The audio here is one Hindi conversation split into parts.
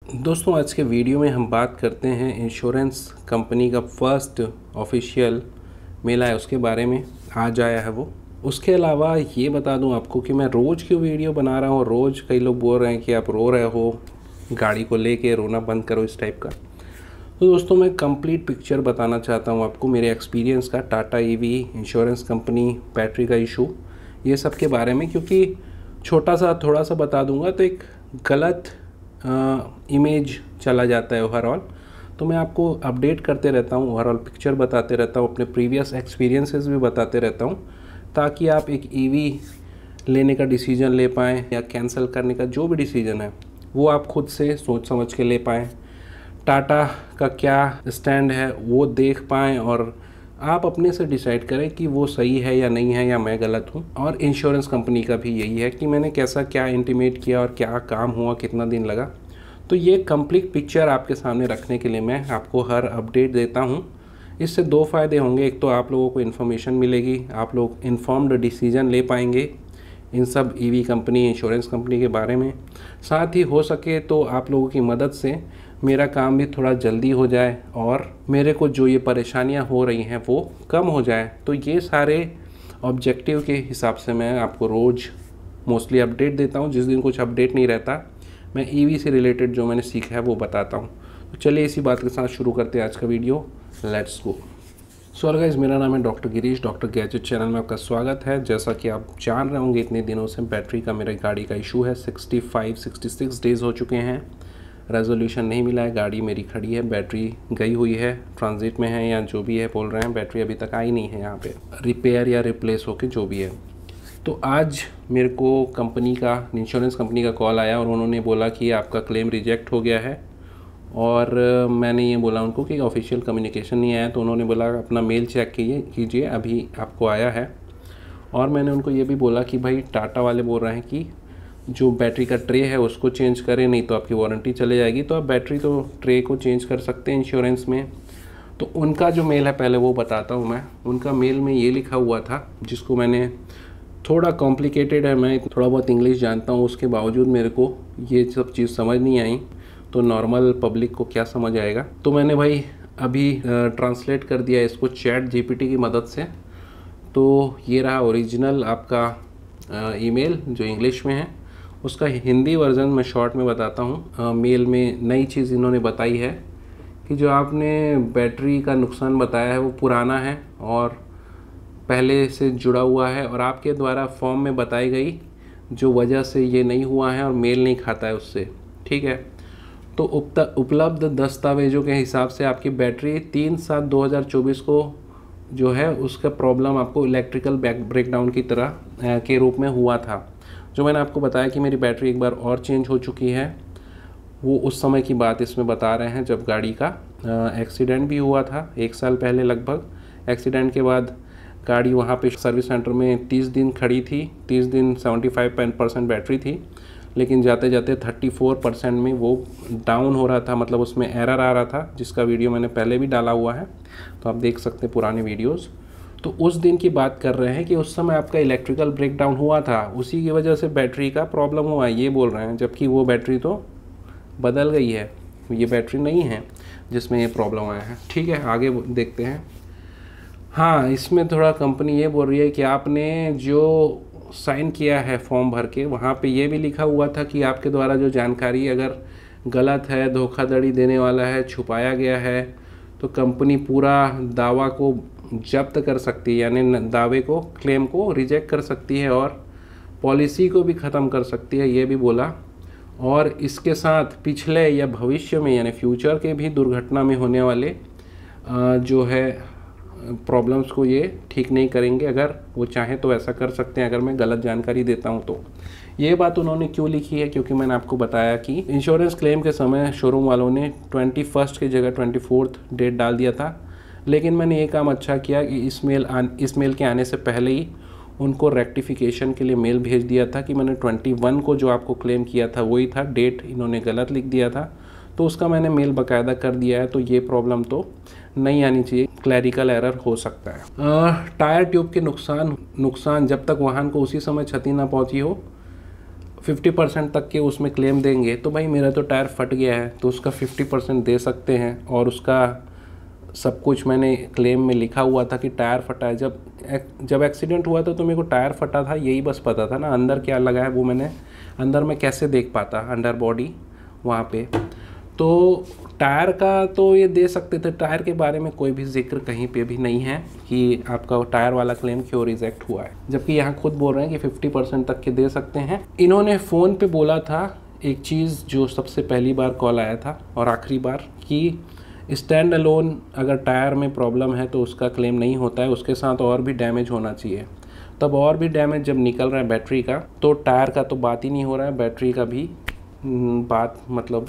दोस्तों, आज के वीडियो में हम बात करते हैं इंश्योरेंस कंपनी का फर्स्ट ऑफिशियल मेल है उसके बारे में। आज आया है वो। उसके अलावा ये बता दूं आपको कि मैं रोज़ क्यों वीडियो बना रहा हूँ। रोज़ कई लोग बोल रहे हैं कि आप रो रहे हो, गाड़ी को लेके रोना बंद करो, इस टाइप का। तो दोस्तों, मैं कंप्लीट पिक्चर बताना चाहता हूँ आपको मेरे एक्सपीरियंस का, Tata EV, insurance company, battery का इशू, ये सब के बारे में। क्योंकि थोड़ा सा बता दूंगा तो एक गलत इमेज चला जाता है ओवरऑल। तो मैं आपको अपडेट करते रहता हूँ, ओवरऑल पिक्चर बताते रहता हूँ, अपने प्रीवियस एक्सपीरियंसेस भी बताते रहता हूँ, ताकि आप एक ईवी लेने का डिसीजन ले पाएँ या कैंसिल करने का जो भी डिसीजन है वो आप खुद से सोच समझ के ले पाएँ। टाटा का क्या स्टैंड है वो देख पाएँ और आप अपने से डिसाइड करें कि वो सही है या नहीं है, या मैं गलत हूँ। और इंश्योरेंस कंपनी का भी यही है कि मैंने कैसा क्या इंटीमेट किया और क्या काम हुआ, कितना दिन लगा। तो ये कंप्लीट पिक्चर आपके सामने रखने के लिए मैं आपको हर अपडेट देता हूँ। इससे दो फ़ायदे होंगे। एक तो आप लोगों को इन्फॉर्मेशन मिलेगी, आप लोग इन्फॉर्म्ड डिसीजन ले पाएंगे इन सब ईवी कंपनी, इंश्योरेंस कंपनी के बारे में। साथ ही हो सके तो आप लोगों की मदद से मेरा काम भी थोड़ा जल्दी हो जाए और मेरे को जो ये परेशानियां हो रही हैं वो कम हो जाए। तो ये सारे ऑब्जेक्टिव के हिसाब से मैं आपको रोज़ मोस्टली अपडेट देता हूँ। जिस दिन कुछ अपडेट नहीं रहता, मैं ईवी से रिलेटेड जो मैंने सीखा है वो बताता हूँ। तो चलिए इसी बात के साथ शुरू करते हैं आज का video. Let's go. So guys, मेरा नाम है doctor Girish. Doctor gadget channel में आपका स्वागत है। जैसा कि आप जान रहे होंगे, इतने दिनों से बैटरी का मेरे गाड़ी का इशू है। 65-66 डेज़ हो चुके हैं, रेजोल्यूशन नहीं मिला है। गाड़ी मेरी खड़ी है, बैटरी गई हुई है, ट्रांजिट में है या जो भी है बोल रहे हैं, बैटरी अभी तक आई नहीं है यहाँ पे रिपेयर या रिप्लेस होके जो भी है। तो आज मेरे को कंपनी का, इंश्योरेंस कंपनी का कॉल आया और उन्होंने बोला कि आपका क्लेम रिजेक्ट हो गया है। और मैंने ये बोला उनको कि ऑफिशियल कम्युनिकेशन नहीं आया। तो उन्होंने बोला अपना मेल चेक कीजिए, अभी आपको आया है। और मैंने उनको ये भी बोला कि भाई टाटा वाले बोल रहे हैं कि जो बैटरी का ट्रे है उसको चेंज करें, नहीं तो आपकी वारंटी चले जाएगी। तो आप बैटरी तो ट्रे को चेंज कर सकते हैं इंश्योरेंस में। तो उनका जो मेल है पहले वो बताता हूँ मैं। उनका मेल में ये लिखा हुआ था, जिसको मैंने थोड़ा कॉम्प्लिकेटेड है, मैं थोड़ा बहुत इंग्लिश जानता हूँ, उसके बावजूद मेरे को ये सब चीज़ समझ नहीं आई। तो नॉर्मल पब्लिक को क्या समझ आएगा। तो मैंने भाई अभी ट्रांसलेट कर दिया इसको चैट जीपीटी की मदद से। तो ये रहा ओरिजिनल आपका ईमेल जो इंग्लिश में है। उसका हिंदी वर्ज़न मैं शॉर्ट में बताता हूँ। मेल में नई चीज़ इन्होंने बताई है कि जो आपने बैटरी का नुकसान बताया है वो पुराना है और पहले से जुड़ा हुआ है, और आपके द्वारा फॉर्म में बताई गई जो वजह से ये नहीं हुआ है और मेल नहीं खाता है उससे, ठीक है। तो उपलब्ध दस्तावेज़ों के हिसाब से आपकी बैटरी 3/7/2024 को जो है उसका प्रॉब्लम आपको इलेक्ट्रिकल ब्रेकडाउन की तरह के रूप में हुआ था। जो मैंने आपको बताया कि मेरी बैटरी एक बार और चेंज हो चुकी है, वो उस समय की बात इसमें बता रहे हैं जब गाड़ी का एक्सीडेंट भी हुआ था 1 साल पहले लगभग। एक्सीडेंट के बाद गाड़ी वहाँ पे सर्विस सेंटर में 30 दिन खड़ी थी। 30 दिन 75% बैटरी थी, लेकिन जाते जाते 34% में वो डाउन हो रहा था, मतलब उसमें एरर आ रहा था, जिसका वीडियो मैंने पहले भी डाला हुआ है, तो आप देख सकते हैं पुराने वीडियोज़। तो उस दिन की बात कर रहे हैं कि उस समय आपका इलेक्ट्रिकल ब्रेकडाउन हुआ था, उसी की वजह से बैटरी का प्रॉब्लम हुआ है, ये बोल रहे हैं। जबकि वो बैटरी तो बदल गई है, ये बैटरी नहीं है जिसमें ये प्रॉब्लम आया है, ठीक है। आगे देखते हैं। हाँ, इसमें थोड़ा कंपनी ये बोल रही है कि आपने जो साइन किया है फॉर्म भर के, वहाँ पे ये भी लिखा हुआ था कि आपके द्वारा जो जानकारी अगर गलत है, धोखाधड़ी देने वाला है, छुपाया गया है, तो कंपनी पूरा दावा को जब्त कर सकती है, यानी दावे को, क्लेम को रिजेक्ट कर सकती है और पॉलिसी को भी ख़त्म कर सकती है, ये भी बोला। और इसके साथ पिछले या भविष्य में, यानी फ्यूचर के भी दुर्घटना में होने वाले जो है प्रॉब्लम्स को ये ठीक नहीं करेंगे। अगर वो चाहें तो ऐसा कर सकते हैं, अगर मैं गलत जानकारी देता हूँ तो। ये बात उन्होंने क्यों लिखी है, क्योंकि मैंने आपको बताया कि इंश्योरेंस क्लेम के समय शोरूम वालों ने 21 की जगह 24 डेट डाल दिया था। लेकिन मैंने ये काम अच्छा किया कि इस मेल के आने से पहले ही उनको रेक्टिफिकेशन के लिए मेल भेज दिया था कि मैंने 21 को जो आपको क्लेम किया था वही था, डेट इन्होंने गलत लिख दिया था, तो उसका मैंने मेल बाकायदा कर दिया है। तो ये प्रॉब्लम तो नहीं आनी चाहिए, क्लैरिकल एरर हो सकता है। टायर ट्यूब के नुकसान जब तक वाहन को उसी समय क्षति ना पहुंची हो, 50% तक के उसमें क्लेम देंगे, तो भाई मेरा तो टायर फट गया है तो उसका 50% दे सकते हैं। और उसका सब कुछ मैंने क्लेम में लिखा हुआ था कि टायर फटा है। जब एक्सीडेंट हुआ था तो मेरे को टायर फटा था यही बस पता था ना, अंदर क्या लगा है वो मैंने अंदर में कैसे देख पाता, अंडर बॉडी वहाँ पे। तो टायर का तो ये दे सकते थे, टायर के बारे में कोई भी जिक्र कहीं पे भी नहीं है कि आपका टायर वाला क्लेम क्यों रिजेक्ट हुआ है, जबकि यहाँ खुद बोल रहे हैं कि 50% तक के दे सकते हैं। इन्होंने फ़ोन पे बोला था एक चीज़ जो सबसे पहली बार कॉल आया था और आखिरी बार, कि स्टैंड अलोन अगर टायर में प्रॉब्लम है तो उसका क्लेम नहीं होता है, उसके साथ और भी डैमेज होना चाहिए। तब और भी डैमेज जब निकल रहा है बैटरी का, तो टायर का तो बात ही नहीं हो रहा है, बैटरी का भी बात, मतलब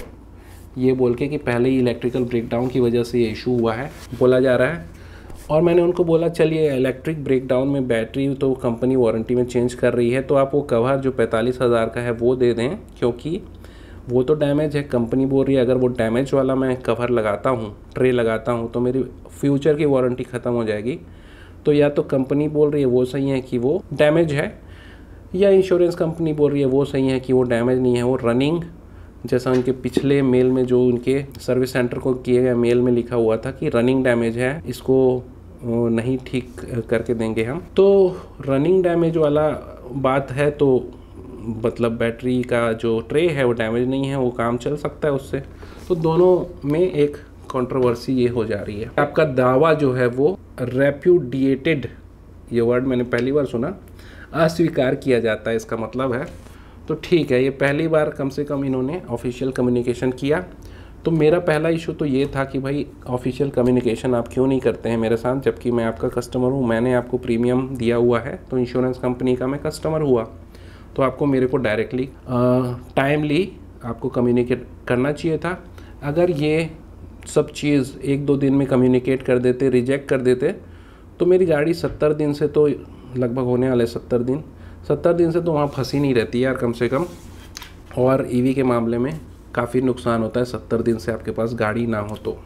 ये बोल के कि पहले ही इलेक्ट्रिकल ब्रेकडाउन की वजह से ये इशू हुआ है बोला जा रहा है। और मैंने उनको बोला चलिए इलेक्ट्रिक ब्रेकडाउन में बैटरी तो कंपनी वारंटी में चेंज कर रही है, तो आप वो कवर जो 45,000 का है वो दे दें, क्योंकि वो तो डैमेज है। कंपनी बोल रही है अगर वो डैमेज वाला मैं कवर लगाता हूँ, ट्रे लगाता हूँ, तो मेरी फ्यूचर की वारंटी ख़त्म हो जाएगी। तो या तो कंपनी बोल रही है वो सही है कि वो डैमेज है, या इंश्योरेंस कंपनी बोल रही है वो सही है कि वो डैमेज नहीं है, वो रनिंग, जैसा उनके पिछले मेल में जो उनके सर्विस सेंटर को किए गए मेल में लिखा हुआ था कि रनिंग डैमेज है, इसको नहीं ठीक करके देंगे हम। तो रनिंग डैमेज वाला बात है तो मतलब बैटरी का जो ट्रे है वो डैमेज नहीं है, वो काम चल सकता है उससे। तो दोनों में एक कंट्रोवर्सी ये हो जा रही है। आपका दावा जो है वो रेप्यूडिएटेड, ये वर्ड मैंने पहली बार सुना, अस्वीकार किया जाता है इसका मतलब है। तो ठीक है, ये पहली बार कम से कम इन्होंने ऑफिशियल कम्युनिकेशन किया। तो मेरा पहला इशू तो ये था कि भाई ऑफिशियल कम्युनिकेशन आप क्यों नहीं करते हैं मेरे साथ, जबकि मैं आपका कस्टमर हूँ, मैंने आपको प्रीमियम दिया हुआ है, तो इंश्योरेंस कंपनी का मैं कस्टमर हुआ, तो आपको मेरे को डायरेक्टली टाइमली आपको कम्युनिकेट करना चाहिए था। अगर ये सब चीज़ 1-2 दिन में कम्युनिकेट कर देते, रिजेक्ट कर देते, तो मेरी गाड़ी 70 दिन से तो लगभग होने वाले 70 दिन से तो वहाँ फंसी नहीं रहती यार कम से कम। और ईवी के मामले में काफ़ी नुकसान होता है 70 दिन से आपके पास गाड़ी ना हो तो।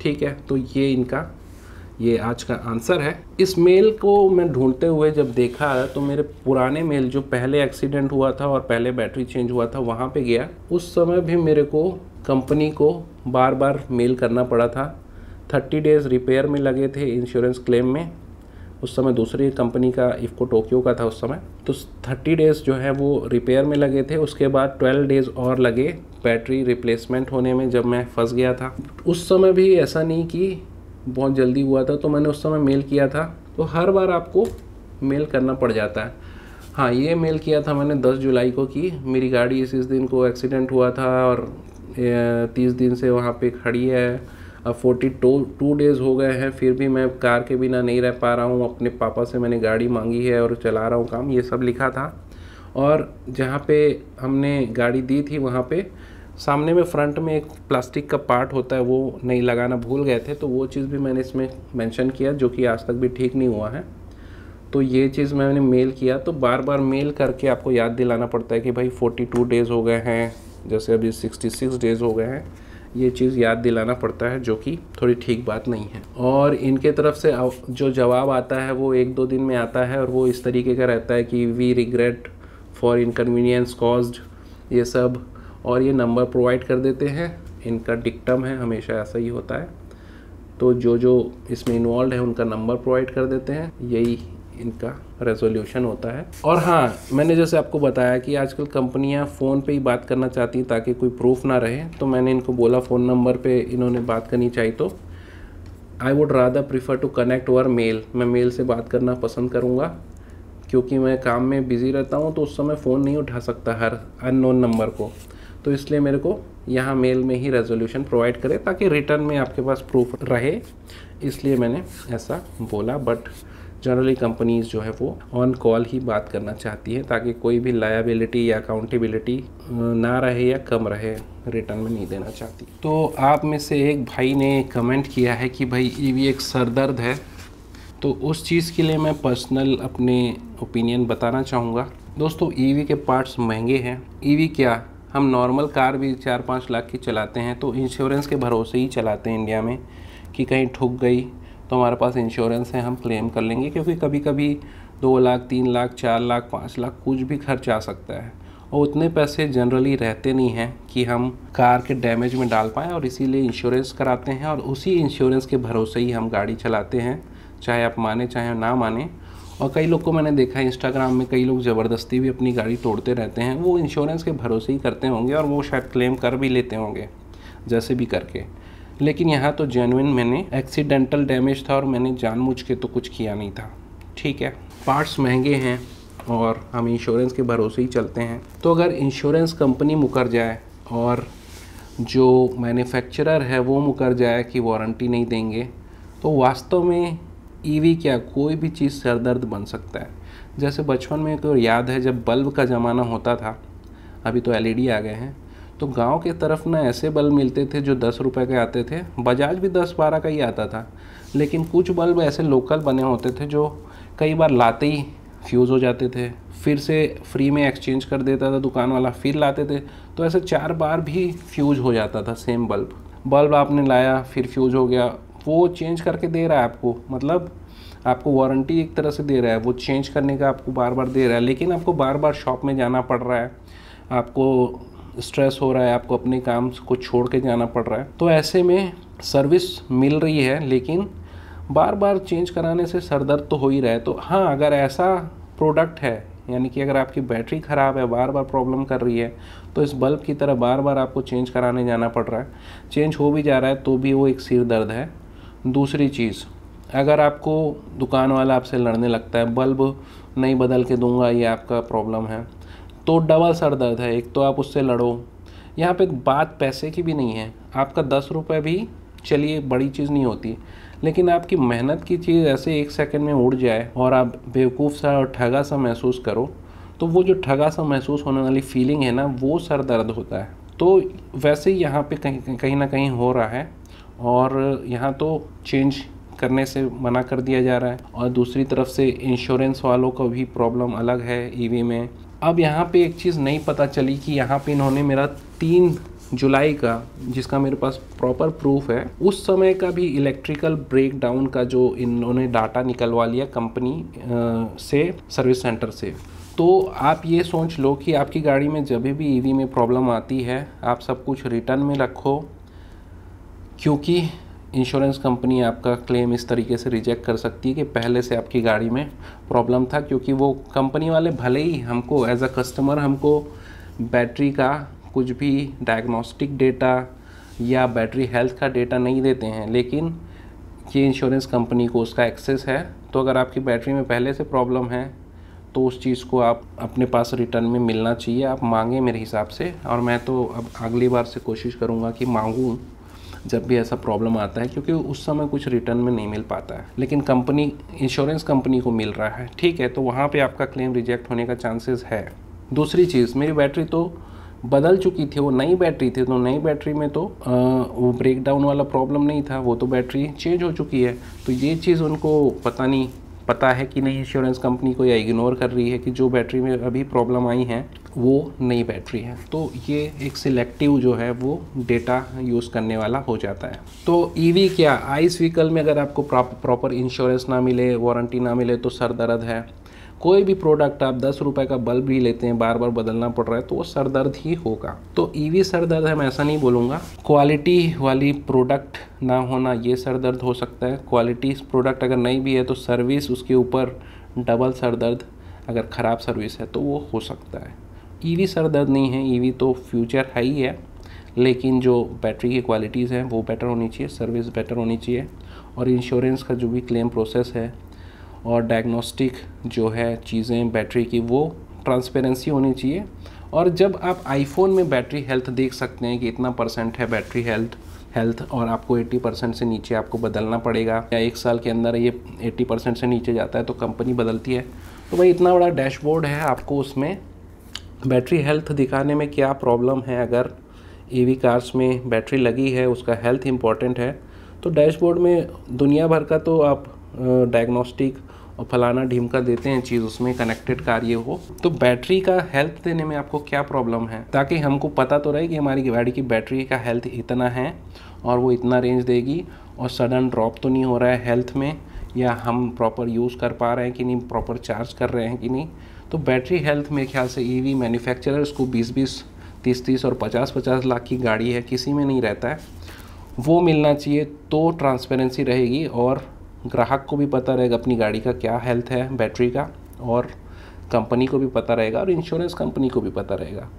ठीक है, तो ये आज का आंसर है। इस मेल को मैं ढूंढते हुए जब देखा तो मेरे पुराने मेल जो पहले एक्सीडेंट हुआ था और पहले बैटरी चेंज हुआ था वहाँ पे गया। उस समय भी मेरे को कंपनी को बार बार मेल करना पड़ा था। 30 डेज़ रिपेयर में लगे थे इंश्योरेंस क्लेम में। उस समय दूसरी कंपनी का इफ़को टोक्यो का था उस समय, तो 30 डेज़ जो है वो रिपेयर में लगे थे। उसके बाद 12 डेज़ और लगे बैटरी रिप्लेसमेंट होने में, जब मैं फंस गया था। उस समय भी ऐसा नहीं कि बहुत जल्दी हुआ था, तो मैंने उस समय मेल किया था। तो हर बार आपको मेल करना पड़ जाता है। हाँ, ये मेल किया था मैंने 10 जुलाई को कि मेरी गाड़ी इस दिन को एक्सीडेंट हुआ था और 30 दिन से वहाँ पे खड़ी है। अब 42 डेज़ हो गए हैं, फिर भी मैं कार के बिना नहीं रह पा रहा हूँ। अपने पापा से मैंने गाड़ी मांगी है और चला रहा हूँ काम, ये सब लिखा था। और जहाँ पे हमने गाड़ी दी थी वहाँ पे सामने में फ्रंट में एक प्लास्टिक का पार्ट होता है, वो नहीं लगाना भूल गए थे, तो वो चीज़ भी मैंने इसमें मेंशन किया, जो कि आज तक भी ठीक नहीं हुआ है। तो ये चीज़ मैंने मेल किया। तो बार बार मेल करके आपको याद दिलाना पड़ता है कि भाई 42 डेज़ हो गए हैं, जैसे अभी 66 डेज़ हो गए हैं, ये चीज़ याद दिलाना पड़ता है, जो कि थोड़ी ठीक बात नहीं है। और इनके तरफ से जो जवाब आता है वो 1-2 दिन में आता है, और वो इस तरीके का रहता है कि we regret for inconvenience caused, ये सब, और ये नंबर प्रोवाइड कर देते हैं। इनका डिक्टम है, हमेशा ऐसा ही होता है। तो जो इसमें इन्वॉल्व है उनका नंबर प्रोवाइड कर देते हैं, यही इनका रेजोल्यूशन होता है। और हाँ, मैंने जैसे आपको बताया कि आजकल कंपनियां फ़ोन पे ही बात करना चाहती हैं ताकि कोई प्रूफ ना रहे, तो मैंने इनको बोला फ़ोन नंबर पे इन्होंने बात करनी चाहिए, तो I would rather prefer to connect over mail. मैं मेल से बात करना पसंद करूँगा, क्योंकि मैं काम में बिज़ी रहता हूँ, तो उस समय फ़ोन नहीं उठा सकता हर अननोन नंबर को। तो इसलिए मेरे को यहाँ मेल में ही रेजोल्यूशन प्रोवाइड करें ताकि रिटर्न में आपके पास प्रूफ रहे, इसलिए मैंने ऐसा बोला। बट जनरली कंपनीज़ जो है वो ऑन कॉल ही बात करना चाहती है ताकि कोई भी लायबिलिटी या अकाउंटेबिलिटी ना रहे या कम रहे, रिटर्न में नहीं देना चाहती। तो आप में से एक भाई ने कमेंट किया है कि भाई ईवी एक सरदर्द है, तो उस चीज़ के लिए मैं पर्सनल अपने ओपिनियन बताना चाहूँगा। दोस्तों, ईवी के पार्ट्स महंगे हैं। ईवी क्या, हम नॉर्मल कार भी 4-5 लाख की चलाते हैं, तो इंश्योरेंस के भरोसे ही चलाते हैं इंडिया में कि कहीं ठुक गई तो हमारे पास इंश्योरेंस है, हम क्लेम कर लेंगे, क्योंकि कभी कभी 2 लाख, 3 लाख, 4 लाख, 5 लाख कुछ भी खर्च आ सकता है। और उतने पैसे जनरली रहते नहीं हैं कि हम कार के डैमेज में डाल पाएँ, और इसीलिए इंश्योरेंस कराते हैं और उसी इंश्योरेंस के भरोसे ही हम गाड़ी चलाते हैं, चाहे आप माने चाहे ना माने। और कई लोग को मैंने देखा है इंस्टाग्राम में, कई लोग ज़बरदस्ती भी अपनी गाड़ी तोड़ते रहते हैं, वो इंश्योरेंस के भरोसे ही करते होंगे और वो शायद क्लेम कर भी लेते होंगे जैसे भी करके। लेकिन यहाँ तो जेन्युइन मैंने एक्सीडेंटल डैमेज था और मैंने जानबूझ के तो कुछ किया नहीं था, ठीक है। पार्ट्स महंगे हैं और हम इंश्योरेंस के भरोसे ही चलते हैं। तो अगर इंश्योरेंस कंपनी मुकर जाए और जो मैन्युफैक्चरर है वो मुकर जाए कि वारंटी नहीं देंगे, तो वास्तव में ईवी क्या कोई भी चीज़ सरदर्द बन सकता है। जैसे बचपन में तो याद है जब बल्ब का ज़माना होता था, अभी तो एलईडी आ गए हैं, तो गांव के तरफ ना ऐसे बल्ब मिलते थे जो 10 रुपए के आते थे, बजाज भी 10-12 का ही आता था। लेकिन कुछ बल्ब ऐसे लोकल बने होते थे जो कई बार लाते ही फ्यूज़ हो जाते थे, फिर से फ्री में एक्सचेंज कर देता था दुकान वाला, फिर लाते थे, तो ऐसे 4 बार भी फ्यूज़ हो जाता था सेम बल्ब आपने लाया फिर फ्यूज़ हो गया, वो चेंज करके दे रहा है आपको, मतलब आपको वारंटी एक तरह से दे रहा है, वो चेंज करने का आपको बार बार दे रहा है, लेकिन आपको बार बार शॉप में जाना पड़ रहा है, आपको स्ट्रेस हो रहा है, आपको अपने काम को छोड़ के जाना पड़ रहा है। तो ऐसे में सर्विस मिल रही है लेकिन बार बार चेंज कराने से सरदर्द तो हो ही रहा है। तो हाँ, अगर ऐसा प्रोडक्ट है, यानी कि अगर आपकी बैटरी ख़राब है, बार बार प्रॉब्लम कर रही है, तो इस बल्ब की तरह बार बार आपको चेंज कराने जाना पड़ रहा है, चेंज हो भी जा रहा है तो भी वो एक सिर दर्द है। दूसरी चीज़, अगर आपको दुकान वाला आपसे लड़ने लगता है, बल्ब नहीं बदल के दूंगा, ये आपका प्रॉब्लम है, तो डबल सर दर्द है। एक तो आप उससे लड़ो, यहाँ पे बात पैसे की भी नहीं है, आपका 10 रुपये भी चलिए बड़ी चीज़ नहीं होती, लेकिन आपकी मेहनत की चीज़ ऐसे 1 सेकंड में उड़ जाए और आप बेवकूफ़ सा और ठगा सा महसूस करो, तो वो जो ठगा सा महसूस होने वाली फीलिंग है ना, वो सर दर्द होता है। तो वैसे ही यहाँ पे कहीं ना कहीं हो रहा है, और यहाँ तो चेंज करने से मना कर दिया जा रहा है, और दूसरी तरफ से इंश्योरेंस वालों को भी प्रॉब्लम अलग है ईवी में। अब यहाँ पे एक चीज़ नहीं पता चली कि यहाँ पे इन्होंने मेरा 3 जुलाई का, जिसका मेरे पास प्रॉपर प्रूफ है, उस समय का भी इलेक्ट्रिकल ब्रेकडाउन का जो इन्होंने डाटा निकलवा लिया कंपनी से, सर्विस सेंटर से। तो आप ये सोच लो कि आपकी गाड़ी में जब भी ईवी में प्रॉब्लम आती है, आप सब कुछ रिटर्न में रखो, क्योंकि इंश्योरेंस कंपनी आपका क्लेम इस तरीके से रिजेक्ट कर सकती है कि पहले से आपकी गाड़ी में प्रॉब्लम था। क्योंकि वो कंपनी वाले भले ही हमको एज अ कस्टमर हमको बैटरी का कुछ भी डायग्नोस्टिक डेटा या बैटरी हेल्थ का डेटा नहीं देते हैं, लेकिन ये इंश्योरेंस कंपनी को उसका एक्सेस है। तो अगर आपकी बैटरी में पहले से प्रॉब्लम है तो उस चीज़ को आप अपने पास रिटर्न में मिलना चाहिए, आप मांगें मेरे हिसाब से। और मैं तो अब अगली बार से कोशिश करूँगा कि मांगूँ जब भी ऐसा प्रॉब्लम आता है, क्योंकि उस समय कुछ रिटर्न में नहीं मिल पाता है, लेकिन कंपनी, इंश्योरेंस कंपनी को मिल रहा है, ठीक है, तो वहाँ पे आपका क्लेम रिजेक्ट होने का चांसेस है। दूसरी चीज़, मेरी बैटरी तो बदल चुकी थी, वो नई बैटरी थी, तो नई बैटरी में तो वो ब्रेकडाउन वाला प्रॉब्लम नहीं था, वो तो बैटरी चेंज हो चुकी है। तो ये चीज़ उनको पता है कि नहीं इंश्योरेंस कंपनी को, या इग्नोर कर रही है कि जो बैटरी में अभी प्रॉब्लम आई है वो नई बैटरी है। तो ये एक सिलेक्टिव जो है वो डेटा यूज़ करने वाला हो जाता है। तो ईवी क्या, आइस व्हीकल में अगर आपको प्रॉपर इंश्योरेंस ना मिले, वारंटी ना मिले, तो सर दर्द है। कोई भी प्रोडक्ट आप 10 रुपए का बल्ब भी लेते हैं, बार बार बदलना पड़ रहा है, तो वो सर दर्द ही होगा। तो ईवी सर दर्द है, मैं ऐसा नहीं बोलूँगा। क्वालिटी वाली प्रोडक्ट ना होना, ये सर दर्द हो सकता है। क्वालिटी प्रोडक्ट अगर नहीं भी है तो सर्विस उसके ऊपर डबल सर दर्द, अगर ख़राब सर्विस है तो वो हो सकता है। ईवी सर दर्द नहीं है, ईवी तो फ्यूचर है ही है, लेकिन जो बैटरी की क्वालिटीज़ हैं वो बेटर होनी चाहिए, सर्विस बेटर होनी चाहिए, और इंश्योरेंस का जो भी क्लेम प्रोसेस है और डायग्नोस्टिक जो है चीज़ें बैटरी की, वो ट्रांसपेरेंसी होनी चाहिए। और जब आप आईफोन में बैटरी हेल्थ देख सकते हैं कि इतना % है बैटरी हेल्थ और आपको 80% से नीचे आपको बदलना पड़ेगा, या 1 साल के अंदर ये 80% से नीचे जाता है तो कंपनी बदलती है, तो भाई इतना बड़ा डैशबोर्ड है, आपको उसमें बैटरी हेल्थ दिखाने में क्या प्रॉब्लम है। अगर ईवी कार्स में बैटरी लगी है, उसका हेल्थ इम्पॉर्टेंट है, तो डैशबोर्ड में दुनिया भर का तो आप डायग्नोस्टिक और फलाना ढीमका देते हैं चीज़, उसमें कनेक्टेड कार ये हो, तो बैटरी का हेल्थ देने में आपको क्या प्रॉब्लम है, ताकि हमको पता तो रहे कि हमारी गाड़ी की बैटरी का हेल्थ इतना है और वो इतना रेंज देगी, और सडन ड्रॉप तो नहीं हो रहा है हेल्थ में, या हम प्रॉपर यूज़ कर पा रहे हैं कि नहीं, प्रॉपर चार्ज कर रहे हैं कि नहीं। तो बैटरी हेल्थ मेरे ख्याल से ईवी मैन्युफैक्चरर्स को 20-20, 30-30 और 50-50 लाख की गाड़ी है, किसी में नहीं रहता है, वो मिलना चाहिए। तो ट्रांसपेरेंसी रहेगी और ग्राहक को भी पता रहेगा अपनी गाड़ी का क्या हेल्थ है बैटरी का, और कंपनी को भी पता रहेगा और इंश्योरेंस कंपनी को भी पता रहेगा।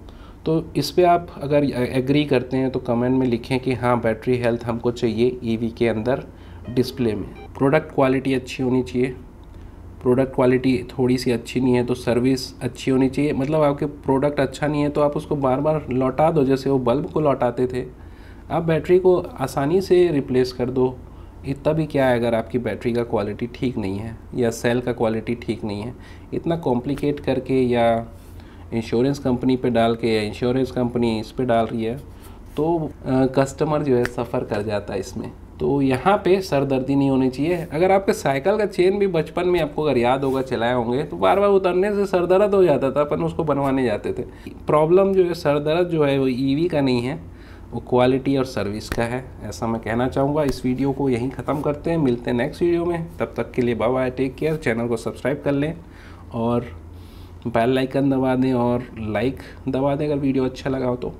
तो इस पे आप अगर एग्री करते हैं तो कमेंट में लिखें कि हाँ बैटरी हेल्थ हमको चाहिए ईवी के अंदर डिस्प्ले में। प्रोडक्ट क्वालिटी अच्छी होनी चाहिए, प्रोडक्ट क्वालिटी थोड़ी सी अच्छी नहीं है तो सर्विस अच्छी होनी चाहिए। मतलब आपके प्रोडक्ट अच्छा नहीं है तो आप उसको बार बार लौटा दो, जैसे वो बल्ब को लौटाते थे, आप बैटरी को आसानी से रिप्लेस कर दो। इतना भी क्या है, अगर आपकी बैटरी का क्वालिटी ठीक नहीं है या सेल का क्वालिटी ठीक नहीं है, इतना कॉम्प्लिकेट करके या इंश्योरेंस कंपनी पे डाल के या इंश्योरेंस कंपनी इस पे डाल रही है तो कस्टमर जो है सफ़र कर जाता है इसमें। तो यहाँ पे सरदर्दी नहीं होनी चाहिए। अगर आपके साइकिल का चेन भी बचपन में आपको अगर याद होगा चलाए होंगे तो बार बार उतरने से सरदर्द हो जाता था, अपन उसको बनवाने जाते थे। प्रॉब्लम जो है सरदर्द जो है वो ईवी का नहीं है, वो क्वालिटी और सर्विस का है, ऐसा मैं कहना चाहूँगा। इस वीडियो को यहीं ख़त्म करते हैं, मिलते हैं नेक्स्ट वीडियो में। तब तक के लिए bye bye, take care. Channel को सब्सक्राइब कर लें और बेल आइकन दबा दें और लाइक दबा दें अगर वीडियो अच्छा लगा हो तो।